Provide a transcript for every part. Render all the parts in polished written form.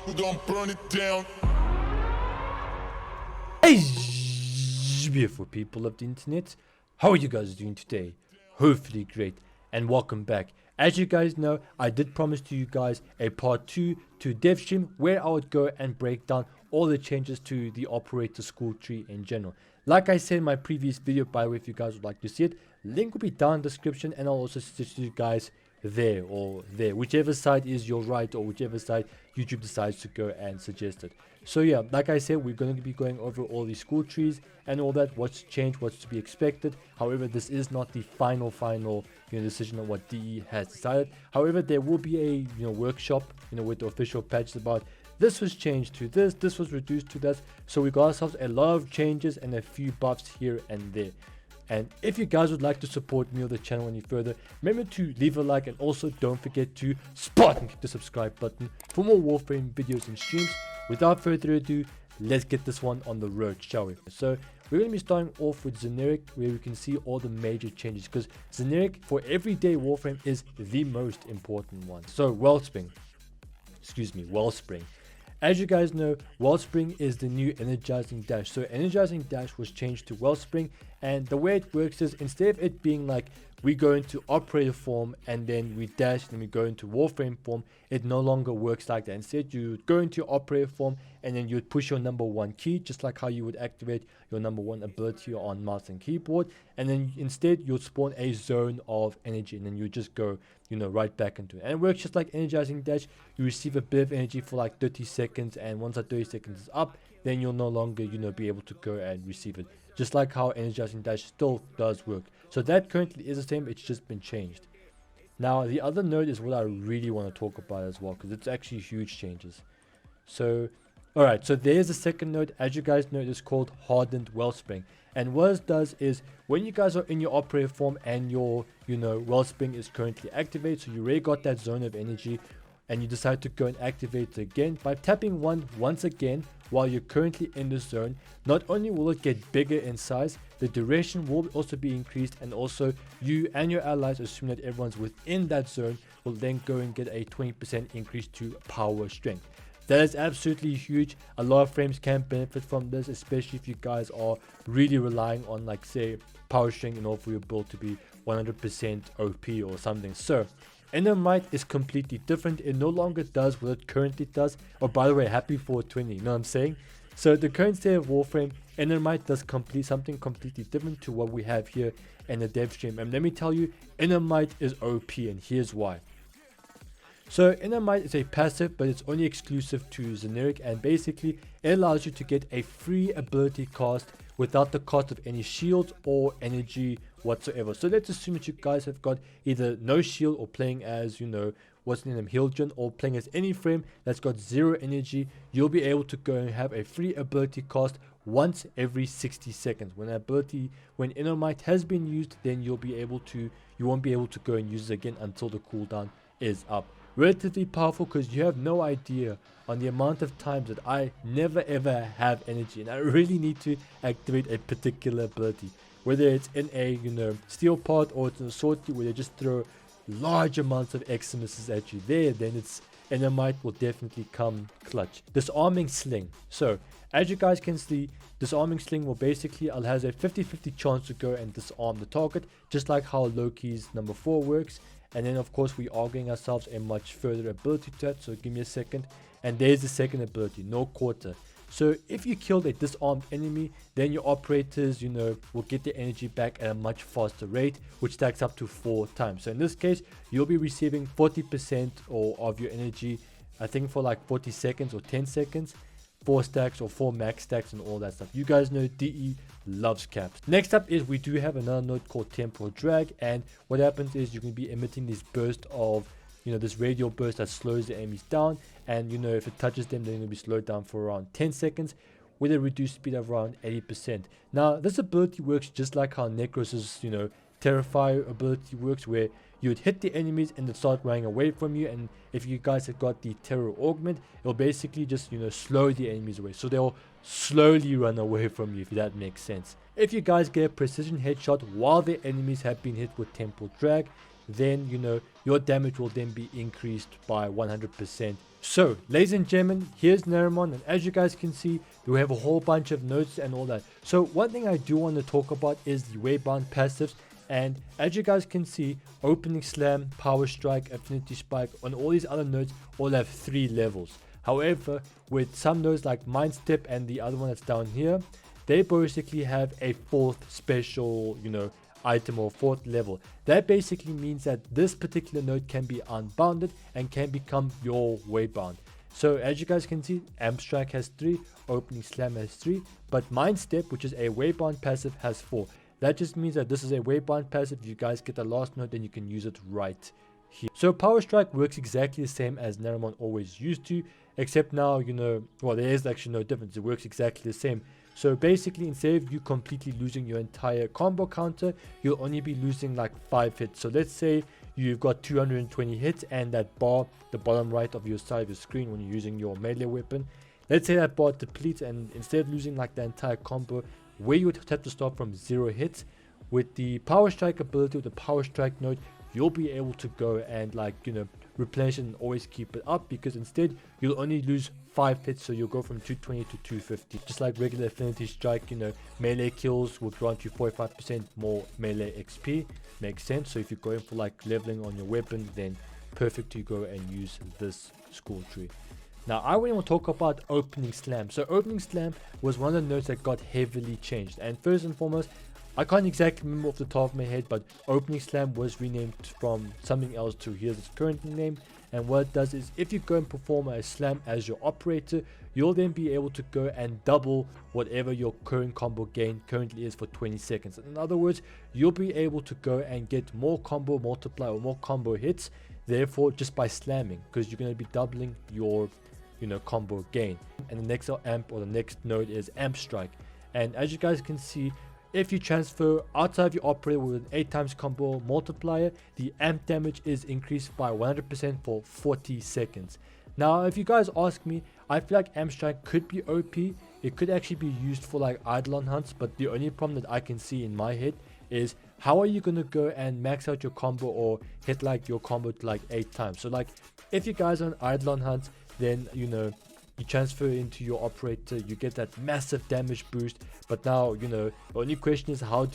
We're gonna burn it down. Hey, beautiful people of the internet, how are you guys doing today? Hopefully great, and welcome back. As you guys know, I did promise to you guys a part 2 to Devstream where I would go and break down all the changes to the operator school tree in general. Like I said in my previous video, by the way, if you guys would like to see it, link will be down in the description, and I'll also suggest you guys there or there, whichever side is your right or whichever side YouTube decides to go and suggest it. So yeah, like I said, we're going to be going over all these school trees and all that, what's changed, what's to be expected. However, this is not the final decision on what DE has decided. However, there will be a workshop with the official patches about this was changed to this was reduced to that. So we got ourselves a lot of changes and a few buffs here and there. And if you guys would like to support me or the channel any further, remember to leave a like, and also don't forget to click the subscribe button for more Warframe videos and streams. Without further ado, let's get this one on the road, shall we? So we're going to be starting off with generic, where we can see all the major changes, because generic for everyday Warframe is the most important one. So Wellspring. As you guys know, Wellspring is the new energizing dash. So energizing dash was changed to Wellspring, and the way it works is, instead of it being like we go into operator form and then we dash and then we go into Warframe form, it no longer works like that. Instead, you go into operator form and then you would push your number 1 key, just like how you would activate your number 1 ability on mouse and keyboard, and then instead you'll spawn a zone of energy, and then you just go right back into it. And it works just like energizing dash. You receive a bit of energy for like 30 seconds, and once that 30 seconds is up, then you'll no longer be able to go and receive it, just like how energizing dash still does work. So that currently is the same, it's just been changed. Now the other node is what I really want to talk about as well, because it's actually huge changes. So alright, so there's the second node. As you guys know, it's called Hardened Wellspring, and what it does is, when you guys are in your operator form and your Wellspring is currently activated, so you already got that zone of energy, and you decide to go and activate it again by tapping once again while you're currently in the zone, not only will it get bigger in size, the duration will also be increased, and also you and your allies, assuming that everyone's within that zone, will then go and get a 20% increase to power strength. That is absolutely huge. A lot of frames can benefit from this, especially if you guys are really relying on, like, say, power strength in order for your build to be 100% OP or something. So Inner Might is completely different. It no longer does what it currently does. Oh, by the way, happy 420, you know what I'm saying? So the current state of Warframe, Inner Might does something completely different to what we have here in the Devstream. And let me tell you, Inner Might is OP, and here's why. So Inner Might is a passive, but it's only exclusive to generic, and basically it allows you to get a free ability cost without the cost of any shields or energy whatsoever. So let's assume that you guys have got either no shield, or playing as what's the name, Healgen, or playing as any frame that's got 0 energy. You'll be able to go and have a free ability cost once every 60 seconds. When Inner Might has been used, then you won't be able to go and use it again until the cooldown is up. Relatively powerful, because you have no idea on the amount of times that I never ever have energy and I really need to activate a particular ability, whether it's in a steel part or it's in a sortie where they just throw large amounts of Xmas at you. Then it's Inner Might will definitely come clutch. Disarming Sling. So as you guys can see, Disarming Sling will basically has a 50-50 chance to go and disarm the target, just like how Loki's number 4 works. And then of course we are getting ourselves a much further ability to that, so give me a second. And there's the second ability, No Quarter. So if you killed a disarmed enemy, then your operators will get their energy back at a much faster rate, which stacks up to 4 times. So in this case, you'll be receiving 40% of your energy, I think for like 40 seconds or 10 seconds, 4 stacks or 4 max stacks and all that stuff. You guys know DE loves caps. Next up is we do have another node called Temporal Drag, and what happens is you can be emitting this burst of this radial burst that slows the enemies down, and if it touches them, then it'll be slowed down for around 10 seconds with a reduced speed of around 80%. Now this ability works just like how Necros's Terrify ability works, where you would hit the enemies and they'd start running away from you, and if you guys have got the Terror Augment, it'll basically just slow the enemies away, so they'll slowly run away from you, if that makes sense. If you guys get a precision headshot while the enemies have been hit with Temporal Drag, then your damage will then be increased by 100%. So ladies and gentlemen, here's Zariman, and as you guys can see, we have a whole bunch of notes and all that. So one thing I do want to talk about is the Waybound passives, and as you guys can see, opening slam, power strike, affinity spike, and all these other nodes all have 3 levels. However, with some nodes like mind step and the other one that's down here, they basically have a 4th special item or 4th level. That basically means that this particular node can be unbounded and can become your waybound. So as you guys can see, amp strike has 3, opening slam has 3, but mind step, which is a waybound passive, has 4. That just means that this is a waybound passive. If you guys get the last node, then you can use it right here. So power strike works exactly the same as Zariman always used to, except now well, there is actually no difference. It works exactly the same. So basically, instead of you completely losing your entire combo counter, you'll only be losing like 5 hits. So let's say you've got 220 hits, and that bar, the bottom right of your side of your screen when you're using your melee weapon, let's say that bar depletes, and instead of losing like the entire combo, where you would have to start from 0 hits, with the power strike ability, with the power strike node, you'll be able to go and replenish and always keep it up, because instead you'll only lose 5 hits, so you'll go from 220 to 250. Just like regular affinity strike, melee kills will grant you 45% more melee XP. Makes sense. So if you're going for like leveling on your weapon, then perfect to go and use this school tree. Now I want to talk about opening slam. So opening slam was one of the nodes that got heavily changed, and first and foremost, I can't exactly remember off the top of my head, but opening slam was renamed from something else to here's its current name. And what it does is, if you go and perform a slam as your operator, you'll then be able to go and double whatever your current combo gain currently is for 20 seconds. In other words, you'll be able to go and get more combo multiplier or more combo hits, therefore just by slamming, because you're going to be doubling your combo gain. And the next amp or the next node is amp strike. And as you guys can see, if you transfer outside of your operator with an 8 times combo multiplier, the amp damage is increased by 100% for 40 seconds. Now, if you guys ask me, I feel like amp strike could be OP. It could actually be used for like eidolon hunts, but the only problem that I can see in my head is, how are you going to go and max out your combo or hit like your combo to like 8 times? So like, if you guys are on eidolon hunts, then you transfer into your operator, you get that massive damage boost. But now the only question is, what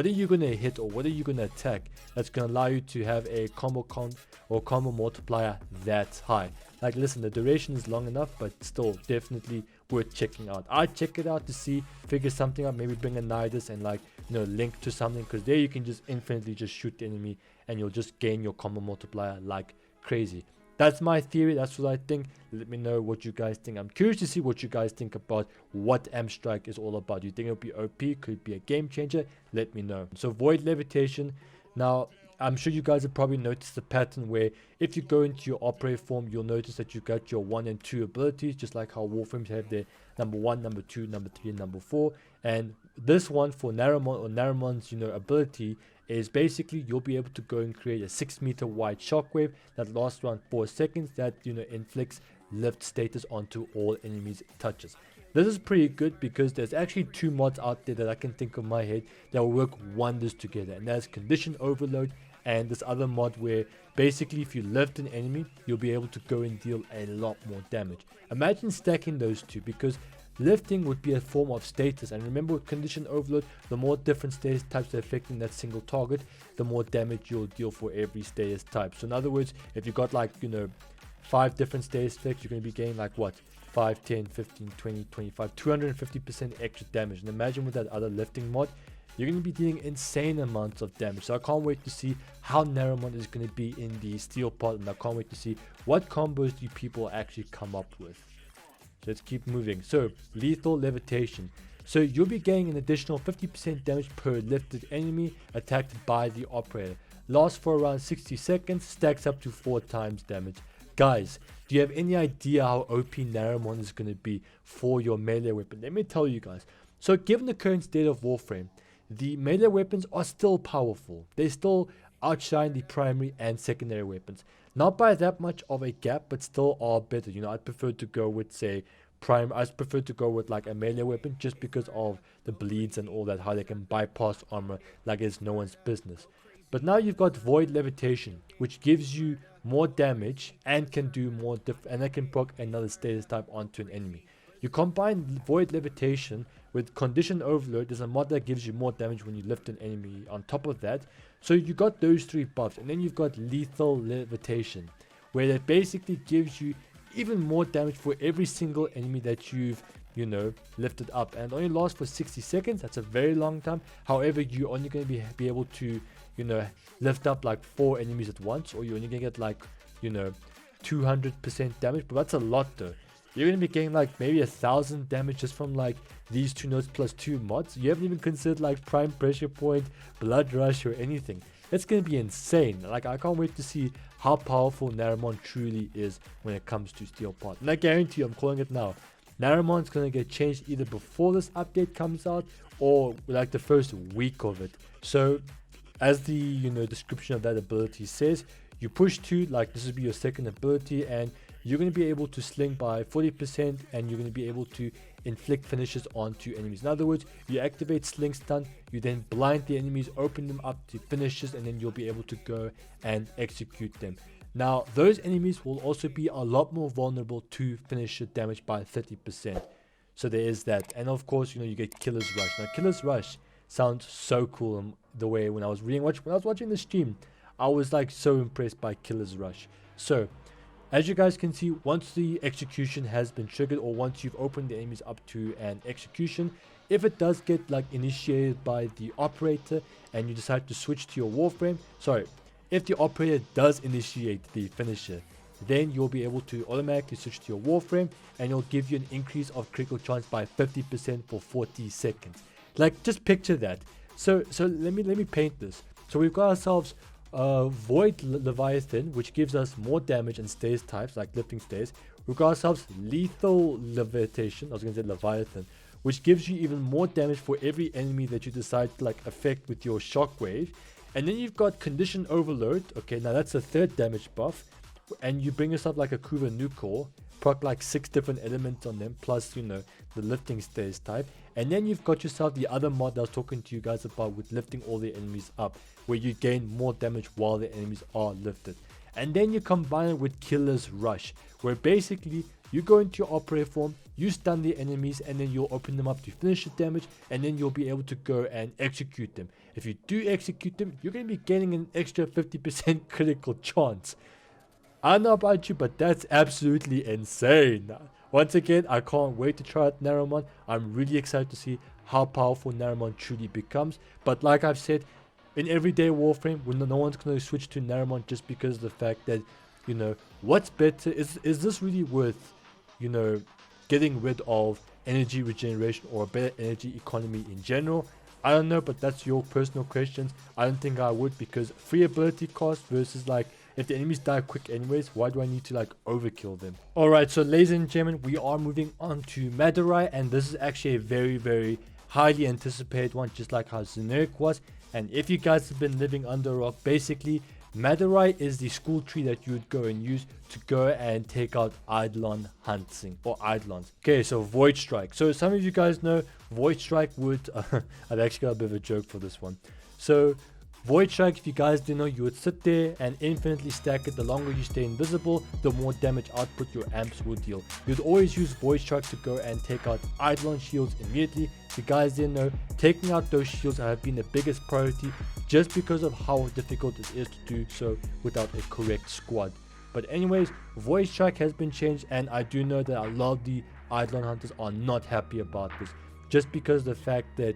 are you going to hit, or what are you going to attack that's going to allow you to have a combo count or combo multiplier that high? Like, listen, the duration is long enough, but still definitely worth checking out. I'd check it out to see, figure something out, maybe bring a Nidus and link to something, because there you can just infinitely just shoot the enemy and you'll just gain your combo multiplier like crazy. That's my theory. That's what I think. Let me know what you guys think. I'm curious to see what you guys think about what amp strike is all about. Do you think it'll be OP? Could it be a game changer? Let me know. So void levitation. Now, I'm sure you guys have probably noticed the pattern where if you go into your operator form, you'll notice that you got your 1 and 2 abilities, just like how Warframes have their number 1, number 2, number 3, and number 4. And this one for Zariman, or Zariman's ability, is basically you'll be able to go and create a 6-meter wide shockwave that lasts around 4 seconds that inflicts lift status onto all enemies it touches. This is pretty good because there's actually 2 mods out there that I can think of in my head that will work wonders together, and that's condition overload and this other mod where basically if you lift an enemy, you'll be able to go and deal a lot more damage. Imagine stacking those 2, because lifting would be a form of status, and remember with condition overload, the more different status types are affecting that single target, the more damage you'll deal for every status type. So in other words, if you got 5 different status effects, you're going to be getting 5, 10, 15, 20, 25, 250% extra damage. And imagine with that other lifting mod, you're going to be dealing insane amounts of damage. So I can't wait to see how Zariman is going to be in the steel part, and I can't wait to see what combos do people actually come up with. So let's keep moving. So lethal levitation. So you'll be getting an additional 50% damage per lifted enemy attacked by the operator. Lasts for around 60 seconds, stacks up to 4 times damage. Guys, do you have any idea how OP Zariman is going to be for your melee weapon? Let me tell you guys. So given the current state of Warframe, the melee weapons are still powerful. They still outshine the primary and secondary weapons. Not by that much of a gap, but still are better. I'd prefer to go with, say, I'd prefer to go with a melee weapon, just because of the bleeds and all that, how they can bypass armor like it's no one's business. But now you've got Void Levitation, which gives you more damage and can do more and that can proc another status type onto an enemy. You combine Void Levitation with Condition Overload. There's a mod that gives you more damage when you lift an enemy on top of that. So you got those 3 buffs, and then you've got Lethal Levitation, where that basically gives you even more damage for every single enemy that you've lifted up, and only lasts for 60 seconds. That's a very long time. However, you're only going to be able to lift up like 4 enemies at once, or you're only going to get like 200% damage, but that's a lot though. You're going to be getting like maybe 1,000 damage just from like these 2 nodes plus 2 mods. You haven't even considered like Prime Pressure Point, Blood Rush, or anything. It's going to be insane. Like, I can't wait to see how powerful Zariman truly is when it comes to Steel Part. And I guarantee you, I'm calling it now, Zariman's going to get changed either before this update comes out or like the first week of it. So as the description of that ability says, you push 2, like this will be your second ability, and you're going to be able to sling by 40%, and you're going to be able to inflict finishes onto enemies. In other words, you activate Sling Stun, you then blind the enemies, open them up to finishes, and then you'll be able to go and execute them. Now, those enemies will also be a lot more vulnerable to finisher damage by 30%. So there is that. And of course, you get Killer's Rush. Now, Killer's Rush sounds so cool. The way when I was watching the stream, I was like so impressed by Killer's Rush. So as you guys can see, once the execution has been triggered, or once you've opened the enemies up to an execution, if it does get like initiated by the operator and you decide to switch to your Warframe, if the operator does initiate the finisher, then you'll be able to automatically switch to your Warframe, and it'll give you an increase of critical chance by 50% for 40 seconds. Like, just picture that. So let me paint this. So we've got ourselves Void Leviathan, which gives us more damage and stays types like lifting stays. We've got ourselves Lethal Levitation, I was going to say Leviathan, which gives you even more damage for every enemy that you decide to like affect with your shockwave. And then you've got Condition Overload. Okay, now that's a 3rd damage buff, and you bring yourself like a Kuva Nucor, proc like 6 different elements on them, plus the lifting stays type. And then you've got yourself the other mod that I was talking to you guys about with lifting all the enemies up, where you gain more damage while the enemies are lifted. And then you combine it with Killer's Rush, where basically you go into your operator form, you stun the enemies, and then you'll open them up to finish the damage, and then you'll be able to go and execute them. If you do execute them, you're going to be getting an extra 50% critical chance. I don't know about you, but that's absolutely insane. Once again, I can't wait to try out Zariman. I'm really excited to see how powerful Zariman truly becomes. But like I've said, in everyday Warframe, no one's going to switch to Zariman just because of the fact that, what's better? Is this really worth, getting rid of energy regeneration or a better energy economy in general? I don't know, but that's your personal questions. I don't think I would, because free ability cost versus like, if the enemies die quick anyways, why do I need to like overkill them? Alright, so ladies and gentlemen, we are moving on to Madurai, and this is actually a very, very highly anticipated one, just like how generic was. And if you guys have been living under a rock, basically Madurai is the school tree that you would go and use to go and take out Eidolon hunting, or Eidolons. Okay, so Void Strike. So some of you guys know Void Strike would I've actually got a bit of a joke for this one. So Void Strike, if you guys didn't know, you would sit there and infinitely stack it. The longer you stay invisible, the more damage output your amps will deal. You'd always use Void Strike to go and take out Eidolon shields immediately. If you guys didn't know, taking out those shields have been the biggest priority, just because of how difficult it is to do so without a correct squad. But anyways, Void Strike has been changed, and I do know that a lot of the Eidolon hunters are not happy about this, just because of the fact that,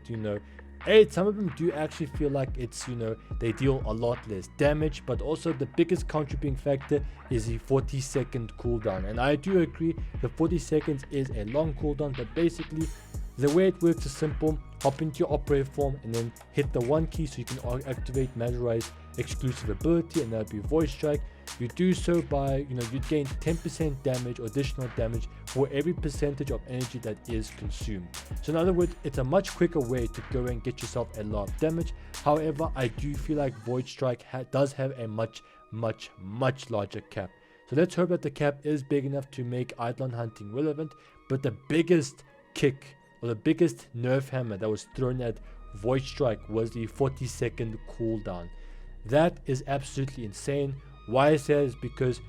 some of them do actually feel like it's, they deal a lot less damage, but also the biggest contributing factor is the 40-second cooldown. And I do agree, the 40 seconds is a long cooldown, but basically the way it works is simple. Hop into your operator form and then hit the 1 key so you can activate Madurai's exclusive ability, and that would be Void Strike. You do so by, you gain 10% damage or additional damage for every percentage of energy that is consumed. So in other words, it's a much quicker way to go and get yourself a lot of damage. However, I do feel like Void Strike does have a much larger cap. So let's hope that the cap is big enough to make Eidolon hunting relevant. But the biggest kick, or the biggest nerf hammer that was thrown at Void Strike, was the 40-second cooldown. That is absolutely insane. Why I say that is because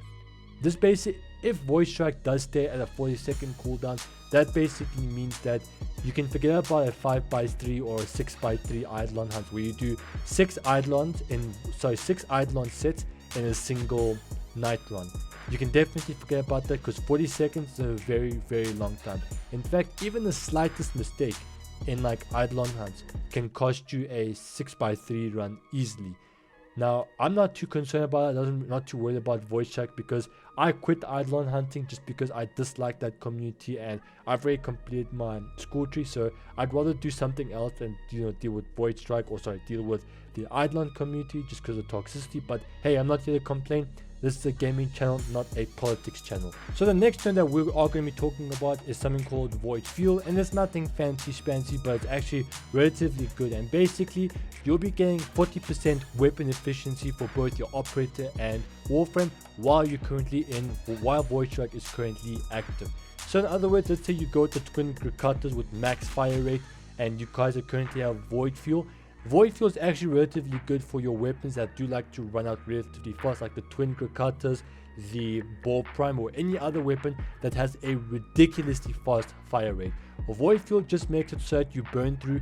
this if Void Strike does stay at a 40-second cooldown, that basically means that you can forget about a 5x3 or a 6x3 Eidolon hunt where you do 6 Eidolon sets in a single night run. You can definitely forget about that because 40 seconds is a very, very long time. In fact, even the slightest mistake in like Eidolon hunts can cost you a 6x3 run easily. Now, I'm not too concerned about it. I'm not too worried about Void Strike because I quit Eidolon hunting just because I dislike that community and I've already completed my school tree. So I'd rather do something else than deal with Void Strike, or deal with the Eidolon community just because of toxicity. But hey, I'm not here to complain. This is a gaming channel, not a politics channel. So the next thing that we are going to be talking about is something called Void Fuel, and it's nothing fancy spancy, but it's actually relatively good. And basically, you'll be getting 40% weapon efficiency for both your operator and Warframe while Void Strike is currently active. So in other words, let's say you go to twin Grakatas with max fire rate, and you guys are currently have Void Fuel. Void Fuel is actually relatively good for your weapons that do like to run out relatively fast, like the Twin Grakatas, the Ball Prime, or any other weapon that has a ridiculously fast fire rate. Void Fuel just makes it so that you burn through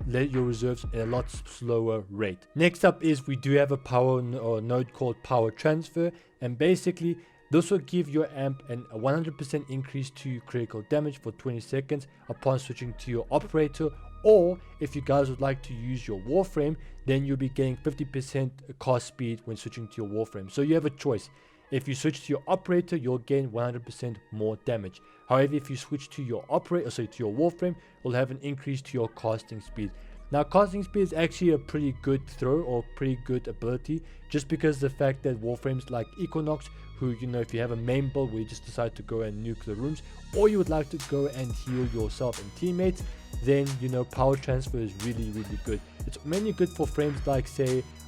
your reserves at a lot slower rate. Next up is we do have a node called Power Transfer, and basically this will give your amp a 100% increase to critical damage for 20 seconds upon switching to your operator. Or if you guys would like to use your Warframe, then you'll be getting 50% cast speed when switching to your Warframe. So you have a choice. If you switch to your operator, you'll gain 100% more damage. However, if you switch to your to your Warframe, you'll have an increase to your casting speed. Now, casting speed is actually a pretty good throw or pretty good ability, just because the fact that Warframes like Equinox, who, if you have a main build where you just decide to go and nuke the rooms, or you would like to go and heal yourself and teammates, then Power Transfer is really, really good. It's mainly good for frames like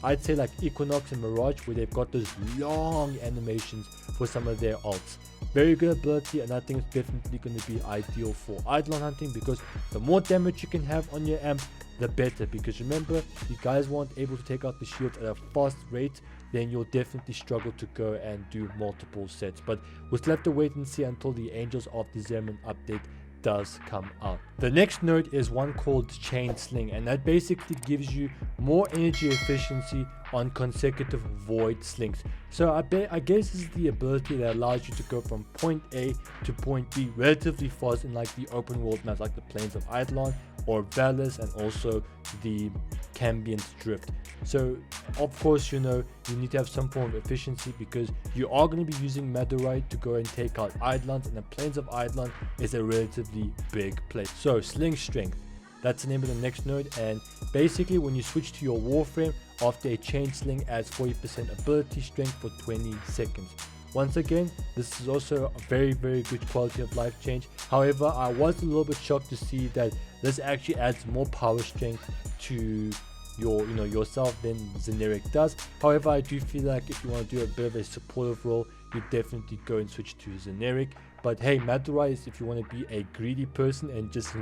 I'd say like Equinox and Mirage, where they've got those long animations for some of their ults. Very good ability, and I think it's definitely going to be ideal for Eidolon hunting, because the more damage you can have on your amp, the better. Because remember, if you guys weren't able to take out the shield at a fast rate, then you'll definitely struggle to go and do multiple sets. But we'll still have to wait and see until the Angels of the Zariman update does come out. The next node is one called Chain Sling, and that basically gives you more energy efficiency on consecutive void slings. So I guess this is the ability that allows you to go from point A to point B relatively fast in like the open world maps like the Plains of Eidolon or Valus, and also the Cambiant Drift. So of course, you need to have some form of efficiency, because you are going to be using Madurite to go and take out Eidolons, and the Plains of Eidolon is a relatively big place. So Sling Strength, that's the name of the next node, and basically when you switch to your Warframe, after a chain sling adds 40% ability strength for 20 seconds. Once again, this is also a very, very good quality of life change. However, I was a little bit shocked to see that this actually adds more power strength to yourself than Generic does. However, I do feel like if you want to do a bit of a supportive role, you definitely go and switch to Generic. But hey, Madura is if you want to be a greedy person and just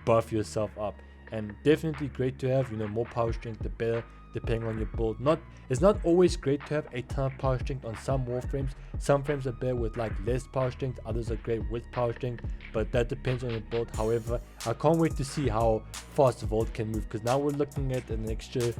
buff yourself up. And definitely great to have, more power strength the better, depending on your build. It's not always great to have a ton of power strength on some Warframes. Some frames are better with like less power strength, others are great with power strength, but that depends on your build. However, I can't wait to see how fast Vault can move, because now we're looking at an extra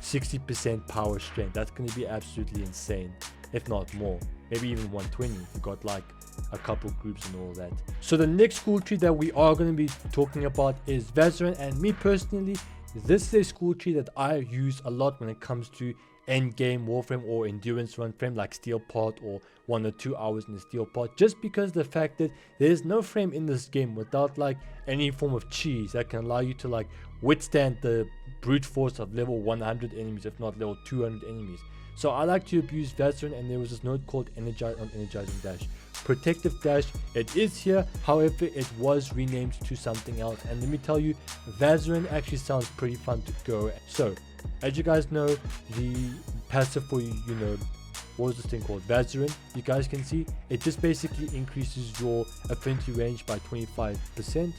60% power strength. That's going to be absolutely insane, if not more, maybe even 120 if you got like a couple groups and all that. So the next school tree that we are going to be talking about is Vazren, and me personally, this is a school tree that I use a lot when it comes to end game Warframe or endurance run frame like Steel Part or 1 or 2 hours in the Steel Part, just because the fact that there is no frame in this game without like any form of cheese that can allow you to like withstand the brute force of level 100 enemies, if not level 200 enemies. So I like to abuse Vazren, and there was this node called Energizing Dash. Protective Dash, it is here, however it was renamed to something else, and let me tell you, Vazren actually sounds pretty fun to go. So as you guys know, the passive for what was this thing called, Vazren, you guys can see it just basically increases your affinity range by 25%,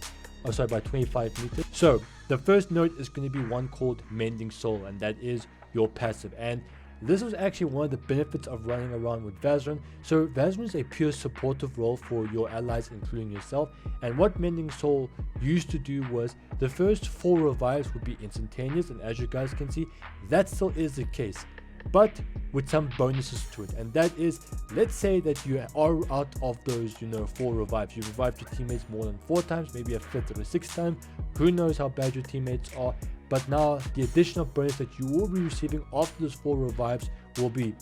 by 25 meters. So the first node is going to be one called Mending Soul, and that is your passive. And This was actually one of the benefits of running around with Vazren. So Vazren is a pure supportive role for your allies, including yourself, and what Mending Soul used to do was the first 4 revives would be instantaneous, and as you guys can see, that still is the case, but with some bonuses to it. And that is, let's say that you are out of those 4 revives, you revived your teammates more than 4 times, maybe a 5th or a 6th time, who knows how bad your teammates are. But now the additional bonus that you will be receiving after those 4 revives will be,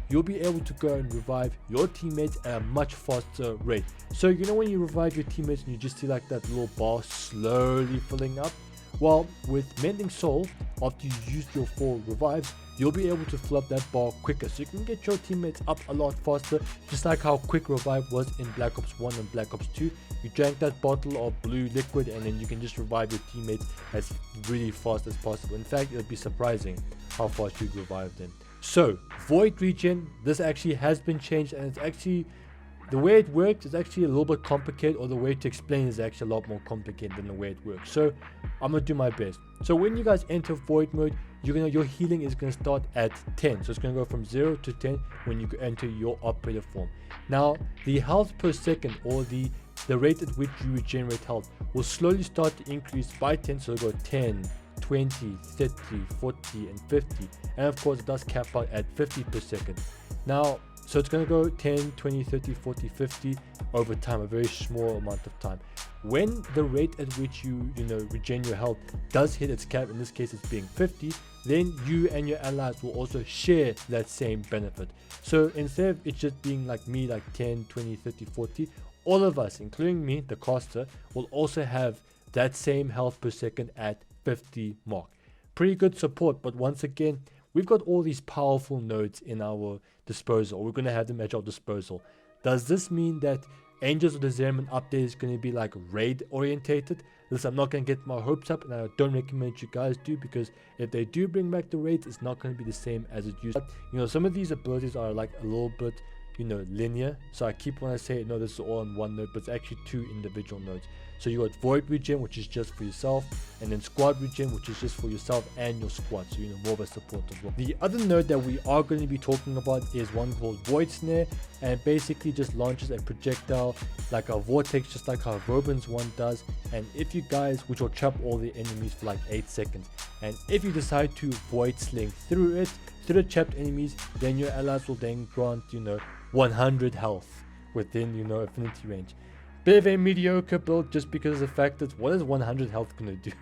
you'll be able to go and revive your teammates at a much faster rate. So when you revive your teammates and you just see like that little bar slowly filling up, well, with Mending Soul, after you used your 4 revives, you'll be able to fill up that bar quicker, so you can get your teammates up a lot faster, just like how quick revive was in Black Ops 1 and Black Ops 2. You drank that bottle of blue liquid and then you can just revive your teammates as really fast as possible. In fact, it'll be surprising how fast you revive them. So Void Regen, this actually has been changed, and it's actually, the way it works is actually a little bit complicated, or the way to explain is actually a lot more complicated than the way it works. So I'm gonna do my best. So when you guys enter Void mode, your healing is gonna start at 10. So it's gonna go from 0 to 10 when you enter your operator form. Now the health per second, or the rate at which you regenerate health, will slowly start to increase by 10. So it'll go 10, 20, 30, 40, and 50. And of course it does cap out at 50 per second. Now, so it's going to go 10, 20, 30, 40, 50 over time, a very small amount of time. When the rate at which you regen your health does hit its cap, in this case it's being 50, then you and your allies will also share that same benefit. So instead of it just being like me, like 10, 20, 30, 40, all of us, including me, the caster, will also have that same health per second at 50 mark. Pretty good support, but once again, we've got all these powerful nodes in our disposal. We're going to have them at our disposal. Does this mean that Angels of the Zariman update is going to be like raid orientated? Listen, I'm not going to get my hopes up, and I don't recommend you guys do, because if they do bring back the raids, it's not going to be the same as it used to be. Some of these abilities are like a little bit linear, so I keep when I say no, this is all on one node, but it's actually 2 individual nodes. So you got Void Regen, which is just for yourself, and then Squad Regen, which is just for yourself and your squad, so more of a support as well. The other node that we are going to be talking about is one called Void Snare, and it basically just launches a projectile like a vortex, just like how Robin's one does, and if you guys, which will trap all the enemies for like 8 seconds, and if you decide to Void Sling through it, through the trapped enemies, then your allies will then grant 100 health within affinity range. Bit of a mediocre build, just because of the fact that what is 100 health gonna do?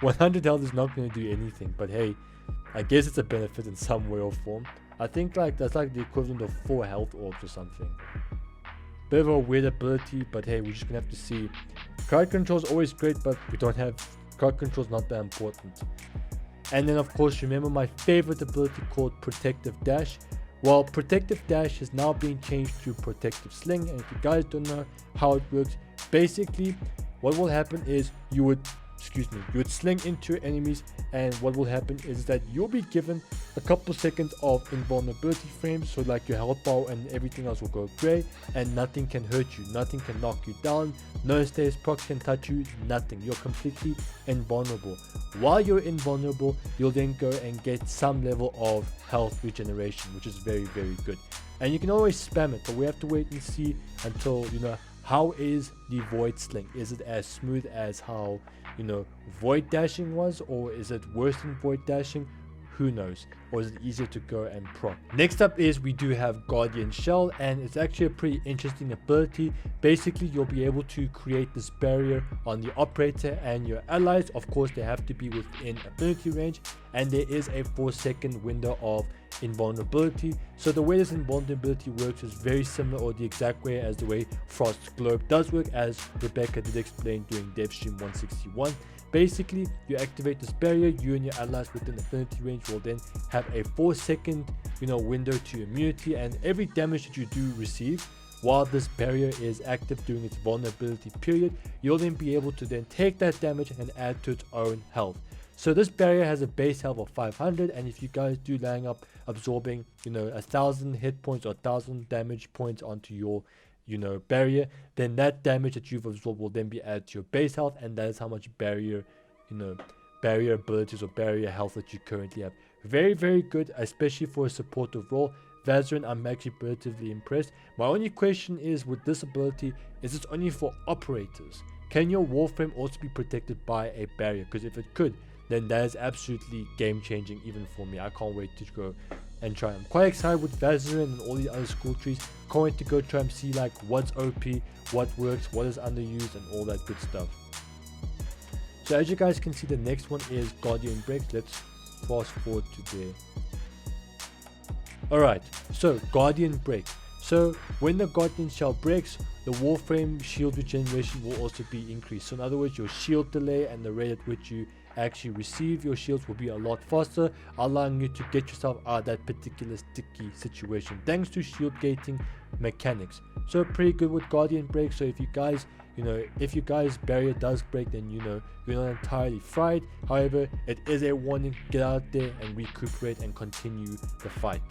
100 health is not gonna do anything, but hey, I guess it's a benefit in some way or form. I think that's like the equivalent of 4 health orbs or something. Bit of a weird ability, but hey, we're just gonna have to see. Crowd control is always great, but we don't have crowd control, is not that important. And then of course, remember my favorite ability called Protective Dash. Well, Protective Dash has now been changed to Protective Sling, and if you guys don't know how it works, basically what will happen is you would sling into enemies, and what will happen is that you'll be given a couple seconds of invulnerability frames, so like your health bar and everything else will go gray, and nothing can hurt you, nothing can knock you down, no status procs can touch you, nothing. You're completely invulnerable. While you're invulnerable, you'll then go and get some level of health regeneration, which is very, very good. And you can always spam it, but we have to wait and see until how is the Void Sling. Is it as smooth as how Void Dashing was, or is it worse than Void Dashing? Who knows? Or is it easier to go and proc? Next up is we do have Guardian Shell, and it's actually a pretty interesting ability. Basically, you'll be able to create this barrier on the operator and your allies. Of course, they have to be within affinity range, and there is a 4-second window of invulnerability. So the way this invulnerability works is very similar, or the exact way as the way Frost's Globe does work, as Rebecca did explain during Devstream 161. Basically, you activate this barrier, you and your allies within affinity range will then have a 4-second window to immunity, and every damage that you do receive while this barrier is active during its vulnerability period, you'll then be able to then take that damage and add to its own health. So this barrier has a base health of 500, and if you guys do line up absorbing 1,000 hit points or 1,000 damage points onto your barrier, then that damage that you've absorbed will then be added to your base health, and that is how much barrier barrier abilities or barrier health that you currently have. Very, very good, especially for a supportive role. Vazren, I'm actually relatively impressed. My only question is, with this ability, is it only for operators? Can your Warframe also be protected by a barrier? Because if it could, then that is absolutely game changing even for me. I can't wait to go and try. I'm quite excited with Vazren and all these other school trees. Can't wait to go try and see like what's OP, what works, what is underused, and all that good stuff. So as you guys can see, the next one is Guardian Break. Let's fast forward to there. Alright, so Guardian Break. So when the Guardian Shell breaks, the Warframe shield regeneration will also be increased. So in other words, your shield delay and the rate at which you actually receive your shields will be a lot faster, allowing you to get yourself out of that particular sticky situation thanks to shield gating mechanics. So pretty good with Guardian Break. So if you guys, if you guys barrier does break, then you're not entirely fried. However, it is a warning. Get out there and recuperate and continue the fight.